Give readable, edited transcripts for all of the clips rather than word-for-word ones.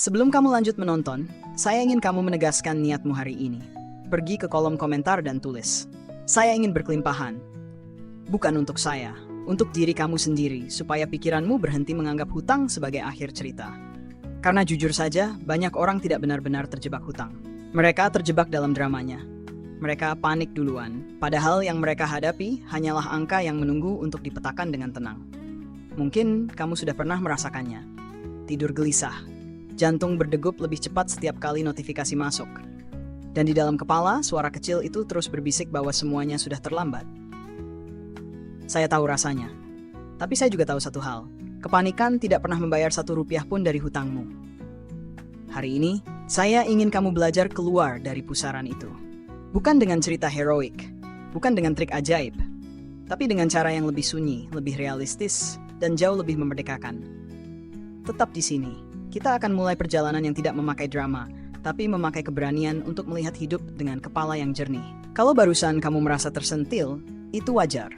Sebelum kamu lanjut menonton, saya ingin kamu menegaskan niatmu hari ini. Pergi ke kolom komentar dan tulis, "Saya ingin berkelimpahan." Bukan untuk saya, untuk diri kamu sendiri, supaya pikiranmu berhenti menganggap hutang sebagai akhir cerita. Karena jujur saja, banyak orang tidak benar-benar terjebak hutang. Mereka terjebak dalam dramanya. Mereka panik duluan, padahal yang mereka hadapi hanyalah angka yang menunggu untuk dipetakan dengan tenang. Mungkin kamu sudah pernah merasakannya. Tidur gelisah, jantung berdegup lebih cepat setiap kali notifikasi masuk. Dan di dalam kepala, suara kecil itu terus berbisik bahwa semuanya sudah terlambat. Saya tahu rasanya. Tapi saya juga tahu satu hal. Kepanikan tidak pernah membayar Rp1 pun dari hutangmu. Hari ini, saya ingin kamu belajar keluar dari pusaran itu. Bukan dengan cerita heroik, bukan dengan trik ajaib, tapi dengan cara yang lebih sunyi, lebih realistis, dan jauh lebih memerdekakan. Tetap di sini, kita akan mulai perjalanan yang tidak memakai drama, tapi memakai keberanian untuk melihat hidup dengan kepala yang jernih. Kalau barusan kamu merasa tersentil, itu wajar.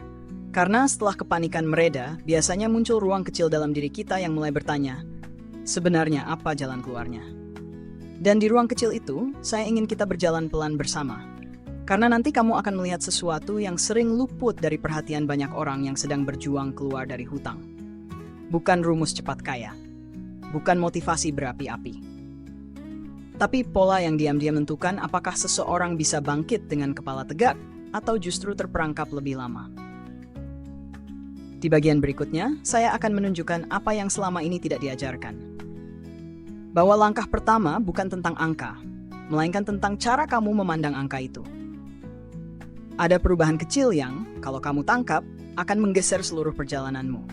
Karena setelah kepanikan mereda, biasanya muncul ruang kecil dalam diri kita yang mulai bertanya, sebenarnya apa jalan keluarnya? Dan di ruang kecil itu, saya ingin kita berjalan pelan bersama. Karena nanti kamu akan melihat sesuatu yang sering luput dari perhatian banyak orang yang sedang berjuang keluar dari hutang. Bukan rumus cepat kaya, bukan motivasi berapi-api. Tapi pola yang diam-diam menentukan apakah seseorang bisa bangkit dengan kepala tegak atau justru terperangkap lebih lama. Di bagian berikutnya, saya akan menunjukkan apa yang selama ini tidak diajarkan. Bahwa langkah pertama bukan tentang angka, melainkan tentang cara kamu memandang angka itu. Ada perubahan kecil yang, kalau kamu tangkap, akan menggeser seluruh perjalananmu.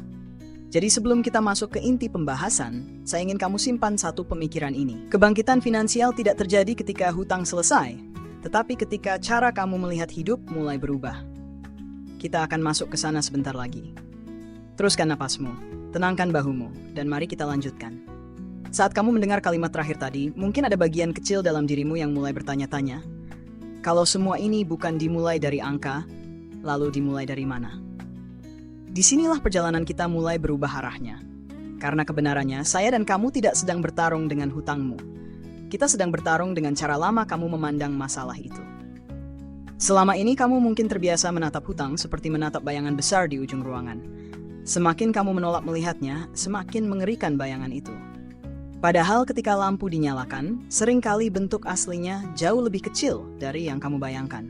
Jadi sebelum kita masuk ke inti pembahasan, saya ingin kamu simpan satu pemikiran ini. Kebangkitan finansial tidak terjadi ketika hutang selesai, tetapi ketika cara kamu melihat hidup mulai berubah. Kita akan masuk ke sana sebentar lagi. Teruskan napasmu, tenangkan bahumu, dan mari kita lanjutkan. Saat kamu mendengar kalimat terakhir tadi, mungkin ada bagian kecil dalam dirimu yang mulai bertanya-tanya, kalau semua ini bukan dimulai dari angka, lalu dimulai dari mana? Disinilah perjalanan kita mulai berubah arahnya. Karena kebenarannya, saya dan kamu tidak sedang bertarung dengan hutangmu. Kita sedang bertarung dengan cara lama kamu memandang masalah itu. Selama ini kamu mungkin terbiasa menatap hutang seperti menatap bayangan besar di ujung ruangan. Semakin kamu menolak melihatnya, semakin mengerikan bayangan itu. Padahal ketika lampu dinyalakan, seringkali bentuk aslinya jauh lebih kecil dari yang kamu bayangkan.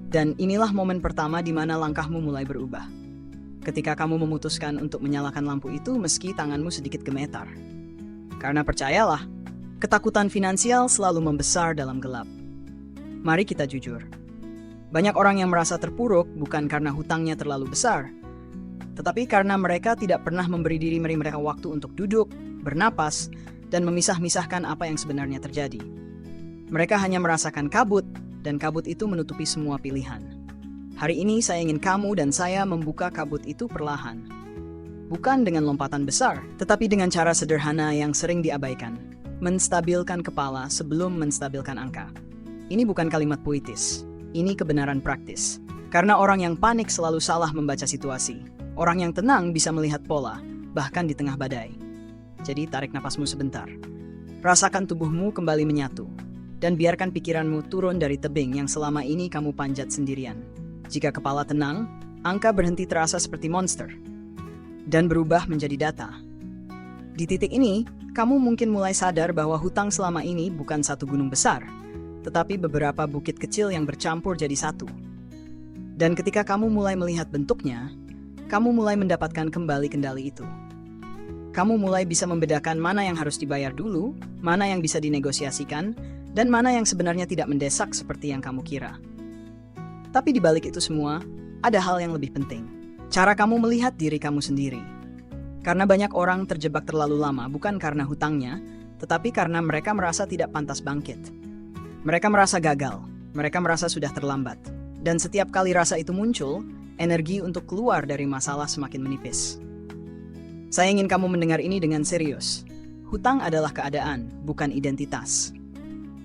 Dan inilah momen pertama di mana langkahmu mulai berubah. Ketika kamu memutuskan untuk menyalakan lampu itu meski tanganmu sedikit gemetar. Karena percayalah, ketakutan finansial selalu membesar dalam gelap. Mari kita jujur. Banyak orang yang merasa terpuruk bukan karena hutangnya terlalu besar, tetapi karena mereka tidak pernah memberi diri mereka waktu untuk duduk, bernapas, dan memisah-misahkan apa yang sebenarnya terjadi. Mereka hanya merasakan kabut, dan kabut itu menutupi semua pilihan. Hari ini saya ingin kamu dan saya membuka kabut itu perlahan. Bukan dengan lompatan besar, tetapi dengan cara sederhana yang sering diabaikan. Menstabilkan kepala sebelum menstabilkan angka. Ini bukan kalimat puitis, ini kebenaran praktis. Karena orang yang panik selalu salah membaca situasi. Orang yang tenang bisa melihat pola, bahkan di tengah badai. Jadi tarik napasmu sebentar. Rasakan tubuhmu kembali menyatu. Dan biarkan pikiranmu turun dari tebing yang selama ini kamu panjat sendirian. Jika kepala tenang, angka berhenti terasa seperti monster. Dan berubah menjadi data. Di titik ini, kamu mungkin mulai sadar bahwa hutang selama ini bukan satu gunung besar, tetapi beberapa bukit kecil yang bercampur jadi satu. Dan ketika kamu mulai melihat bentuknya, kamu mulai mendapatkan kembali kendali itu. Kamu mulai bisa membedakan mana yang harus dibayar dulu, mana yang bisa dinegosiasikan, dan mana yang sebenarnya tidak mendesak seperti yang kamu kira. Tapi di balik itu semua, ada hal yang lebih penting. Cara kamu melihat diri kamu sendiri. Karena banyak orang terjebak terlalu lama bukan karena hutangnya, tetapi karena mereka merasa tidak pantas bangkit. Mereka merasa gagal, mereka merasa sudah terlambat. Dan setiap kali rasa itu muncul, energi untuk keluar dari masalah semakin menipis. Saya ingin kamu mendengar ini dengan serius. Hutang adalah keadaan, bukan identitas.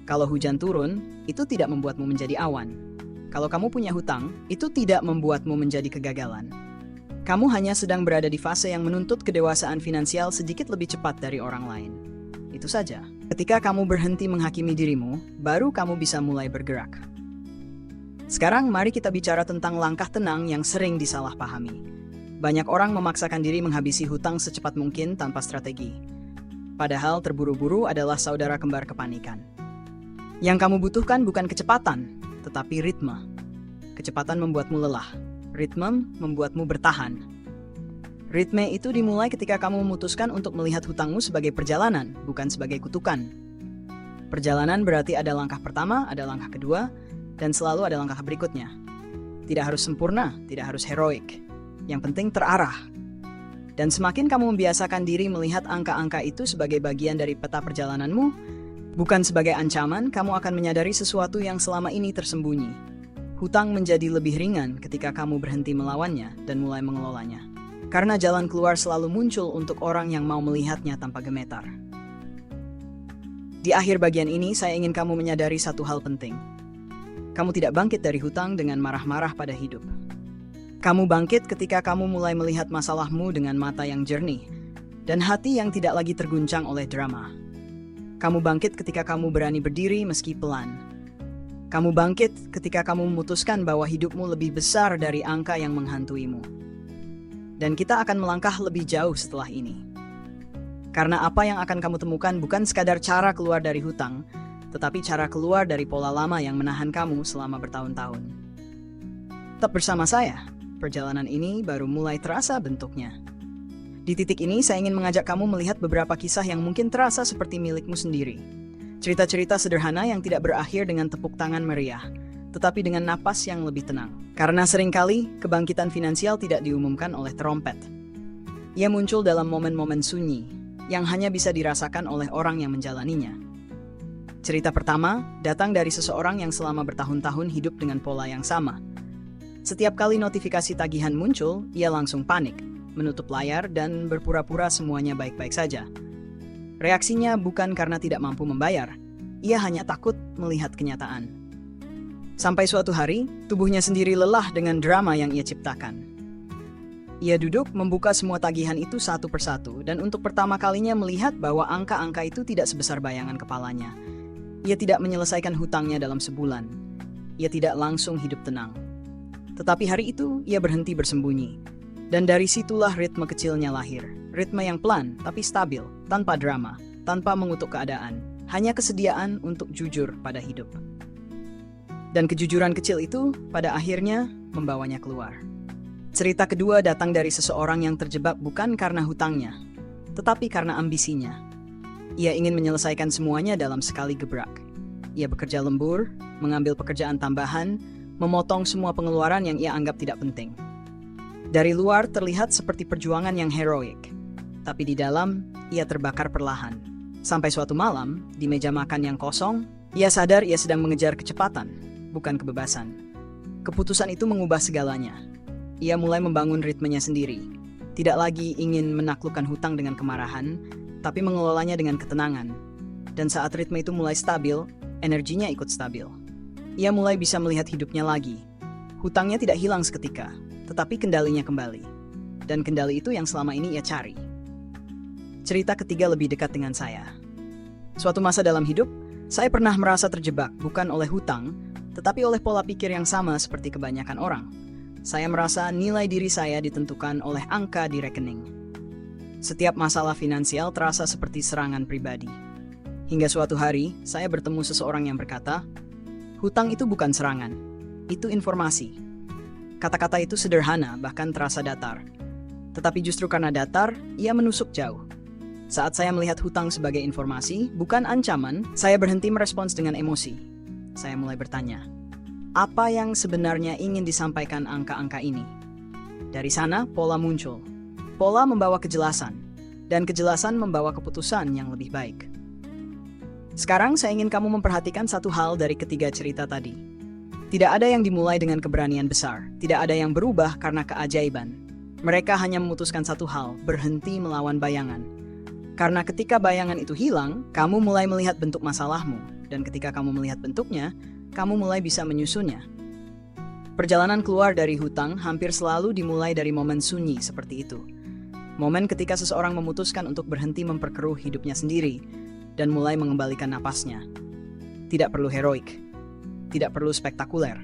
Kalau hujan turun, itu tidak membuatmu menjadi awan. Kalau kamu punya hutang, itu tidak membuatmu menjadi kegagalan. Kamu hanya sedang berada di fase yang menuntut kedewasaan finansial sedikit lebih cepat dari orang lain. itu saja. Ketika kamu berhenti menghakimi dirimu, baru kamu bisa mulai bergerak. Sekarang mari kita bicara tentang langkah tenang yang sering disalahpahami. Banyak orang memaksakan diri menghabisi hutang secepat mungkin tanpa strategi. Padahal terburu-buru adalah saudara kembar kepanikan. Yang kamu butuhkan bukan kecepatan, tetapi ritme. Kecepatan membuatmu lelah, ritme membuatmu bertahan. Ritme itu dimulai ketika kamu memutuskan untuk melihat hutangmu sebagai perjalanan, bukan sebagai kutukan. Perjalanan berarti ada langkah pertama, ada langkah kedua, dan selalu ada langkah berikutnya. Tidak harus sempurna, tidak harus heroik. Yang penting terarah. Dan semakin kamu membiasakan diri melihat angka-angka itu sebagai bagian dari peta perjalananmu, bukan sebagai ancaman, kamu akan menyadari sesuatu yang selama ini tersembunyi. Hutang menjadi lebih ringan ketika kamu berhenti melawannya dan mulai mengelolanya. Karena jalan keluar selalu muncul untuk orang yang mau melihatnya tanpa gemetar. Di akhir bagian ini, saya ingin kamu menyadari satu hal penting. Kamu tidak bangkit dari hutang dengan marah-marah pada hidup. Kamu bangkit ketika kamu mulai melihat masalahmu dengan mata yang jernih dan hati yang tidak lagi terguncang oleh drama. Kamu bangkit ketika kamu berani berdiri meski pelan. Kamu bangkit ketika kamu memutuskan bahwa hidupmu lebih besar dari angka yang menghantuimu. Dan kita akan melangkah lebih jauh setelah ini. Karena apa yang akan kamu temukan bukan sekadar cara keluar dari hutang, tetapi cara keluar dari pola lama yang menahan kamu selama bertahun-tahun. Tetap bersama saya, perjalanan ini baru mulai terasa bentuknya. Di titik ini, saya ingin mengajak kamu melihat beberapa kisah yang mungkin terasa seperti milikmu sendiri. Cerita-cerita sederhana yang tidak berakhir dengan tepuk tangan meriah, tetapi dengan napas yang lebih tenang. Karena seringkali, kebangkitan finansial tidak diumumkan oleh trompet. Ia muncul dalam momen-momen sunyi, yang hanya bisa dirasakan oleh orang yang menjalaninya. Cerita pertama datang dari seseorang yang selama bertahun-tahun hidup dengan pola yang sama. Setiap kali notifikasi tagihan muncul, ia langsung panik, menutup layar dan berpura-pura semuanya baik-baik saja. Reaksinya bukan karena tidak mampu membayar, ia hanya takut melihat kenyataan. Sampai suatu hari, tubuhnya sendiri lelah dengan drama yang ia ciptakan. Ia duduk membuka semua tagihan itu satu persatu dan untuk pertama kalinya melihat bahwa angka-angka itu tidak sebesar bayangan kepalanya. Ia tidak menyelesaikan hutangnya dalam sebulan. Ia tidak langsung hidup tenang. Tetapi hari itu, ia berhenti bersembunyi. Dan dari situlah ritme kecilnya lahir. Ritme yang pelan, tapi stabil, tanpa drama, tanpa mengutuk keadaan. Hanya kesediaan untuk jujur pada hidup. Dan kejujuran kecil itu, pada akhirnya, membawanya keluar. Cerita kedua datang dari seseorang yang terjebak bukan karena hutangnya, tetapi karena ambisinya. Ia ingin menyelesaikan semuanya dalam sekali gebrak. Ia bekerja lembur, mengambil pekerjaan tambahan, memotong semua pengeluaran yang ia anggap tidak penting. Dari luar terlihat seperti perjuangan yang heroik, tapi di dalam ia terbakar perlahan. Sampai suatu malam, di meja makan yang kosong, ia sadar ia sedang mengejar kecepatan, bukan kebebasan. Keputusan itu mengubah segalanya. Ia mulai membangun ritmenya sendiri. Tidak lagi ingin menaklukkan hutang dengan kemarahan, tapi mengelolanya dengan ketenangan. Dan saat ritme itu mulai stabil, energinya ikut stabil. Ia mulai bisa melihat hidupnya lagi. Hutangnya tidak hilang seketika, tetapi kendalinya kembali. Dan kendali itu yang selama ini ia cari. Cerita ketiga lebih dekat dengan saya. Suatu masa dalam hidup, saya pernah merasa terjebak bukan oleh hutang, tetapi oleh pola pikir yang sama seperti kebanyakan orang. Saya merasa nilai diri saya ditentukan oleh angka di rekening. Setiap masalah finansial terasa seperti serangan pribadi. Hingga suatu hari, saya bertemu seseorang yang berkata, hutang itu bukan serangan, itu informasi. Kata-kata itu sederhana, bahkan terasa datar. Tetapi justru karena datar, ia menusuk jauh. Saat saya melihat hutang sebagai informasi, bukan ancaman, saya berhenti merespons dengan emosi. Saya mulai bertanya, apa yang sebenarnya ingin disampaikan angka-angka ini? Dari sana, pola muncul. Pola membawa kejelasan, dan kejelasan membawa keputusan yang lebih baik. Sekarang saya ingin kamu memperhatikan satu hal dari ketiga cerita tadi. Tidak ada yang dimulai dengan keberanian besar, tidak ada yang berubah karena keajaiban. Mereka hanya memutuskan satu hal, berhenti melawan bayangan. Karena ketika bayangan itu hilang, kamu mulai melihat bentuk masalahmu, dan ketika kamu melihat bentuknya, kamu mulai bisa menyusunnya. Perjalanan keluar dari hutang hampir selalu dimulai dari momen sunyi seperti itu. Momen ketika seseorang memutuskan untuk berhenti memperkeruh hidupnya sendiri, dan mulai mengembalikan napasnya. Tidak perlu heroik, tidak perlu spektakuler.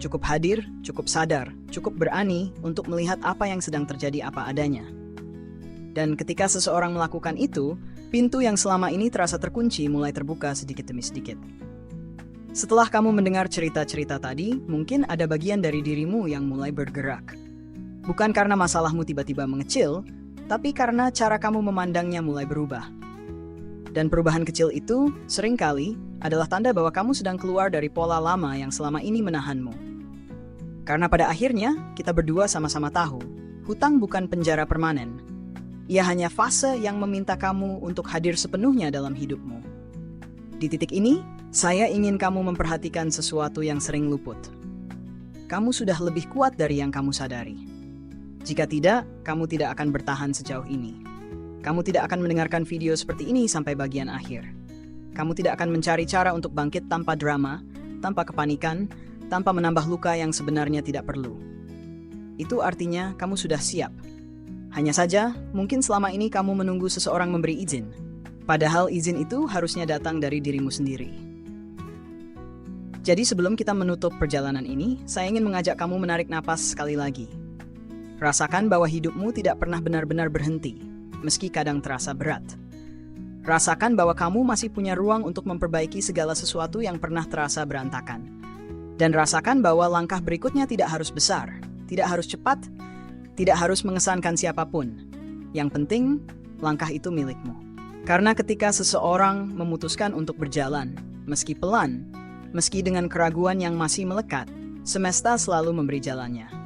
Cukup hadir, cukup sadar, cukup berani untuk melihat apa yang sedang terjadi apa adanya. Dan ketika seseorang melakukan itu, pintu yang selama ini terasa terkunci mulai terbuka sedikit demi sedikit. Setelah kamu mendengar cerita-cerita tadi, mungkin ada bagian dari dirimu yang mulai bergerak. Bukan karena masalahmu tiba-tiba mengecil, tapi karena cara kamu memandangnya mulai berubah. Dan perubahan kecil itu, seringkali, adalah tanda bahwa kamu sedang keluar dari pola lama yang selama ini menahanmu. Karena pada akhirnya, kita berdua sama-sama tahu, hutang bukan penjara permanen. Ia hanya fase yang meminta kamu untuk hadir sepenuhnya dalam hidupmu. Di titik ini, saya ingin kamu memperhatikan sesuatu yang sering luput. Kamu sudah lebih kuat dari yang kamu sadari. Jika tidak, kamu tidak akan bertahan sejauh ini. Kamu tidak akan mendengarkan video seperti ini sampai bagian akhir. Kamu tidak akan mencari cara untuk bangkit tanpa drama, tanpa kepanikan, tanpa menambah luka yang sebenarnya tidak perlu. Itu artinya kamu sudah siap. Hanya saja, mungkin selama ini kamu menunggu seseorang memberi izin. Padahal izin itu harusnya datang dari dirimu sendiri. Jadi sebelum kita menutup perjalanan ini, saya ingin mengajak kamu menarik napas sekali lagi. Rasakan bahwa hidupmu tidak pernah benar-benar berhenti, meski kadang terasa berat. Rasakan bahwa kamu masih punya ruang untuk memperbaiki segala sesuatu yang pernah terasa berantakan. Dan rasakan bahwa langkah berikutnya tidak harus besar, tidak harus cepat, tidak harus mengesankan siapapun. Yang penting, langkah itu milikmu. Karena ketika seseorang memutuskan untuk berjalan, meski pelan, meski dengan keraguan yang masih melekat, semesta selalu memberi jalannya.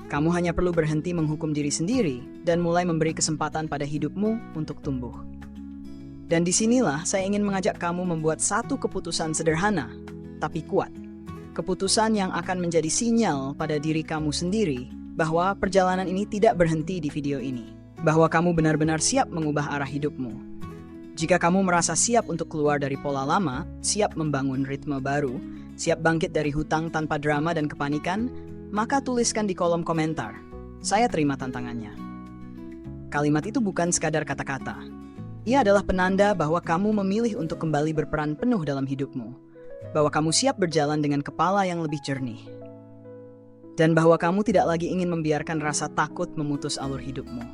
Kamu hanya perlu berhenti menghukum diri sendiri dan mulai memberi kesempatan pada hidupmu untuk tumbuh. Dan disinilah saya ingin mengajak kamu membuat satu keputusan sederhana, tapi kuat. Keputusan yang akan menjadi sinyal pada diri kamu sendiri bahwa perjalanan ini tidak berhenti di video ini. Bahwa kamu benar-benar siap mengubah arah hidupmu. Jika kamu merasa siap untuk keluar dari pola lama, siap membangun ritme baru, siap bangkit dari hutang tanpa drama dan kepanikan, maka tuliskan di kolom komentar, saya terima tantangannya. Kalimat itu bukan sekadar kata-kata. Ia adalah penanda bahwa kamu memilih untuk kembali berperan penuh dalam hidupmu. Bahwa kamu siap berjalan dengan kepala yang lebih jernih. Dan bahwa kamu tidak lagi ingin membiarkan rasa takut memutus alur hidupmu.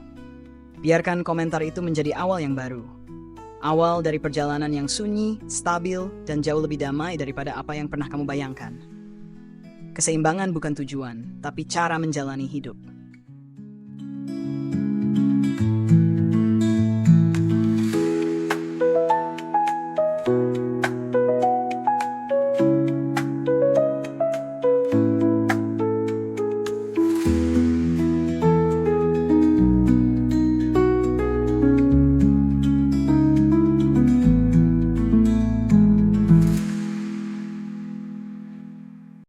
Biarkan komentar itu menjadi awal yang baru. Awal dari perjalanan yang sunyi, stabil, dan jauh lebih damai daripada apa yang pernah kamu bayangkan. Keseimbangan bukan tujuan, tapi cara menjalani hidup.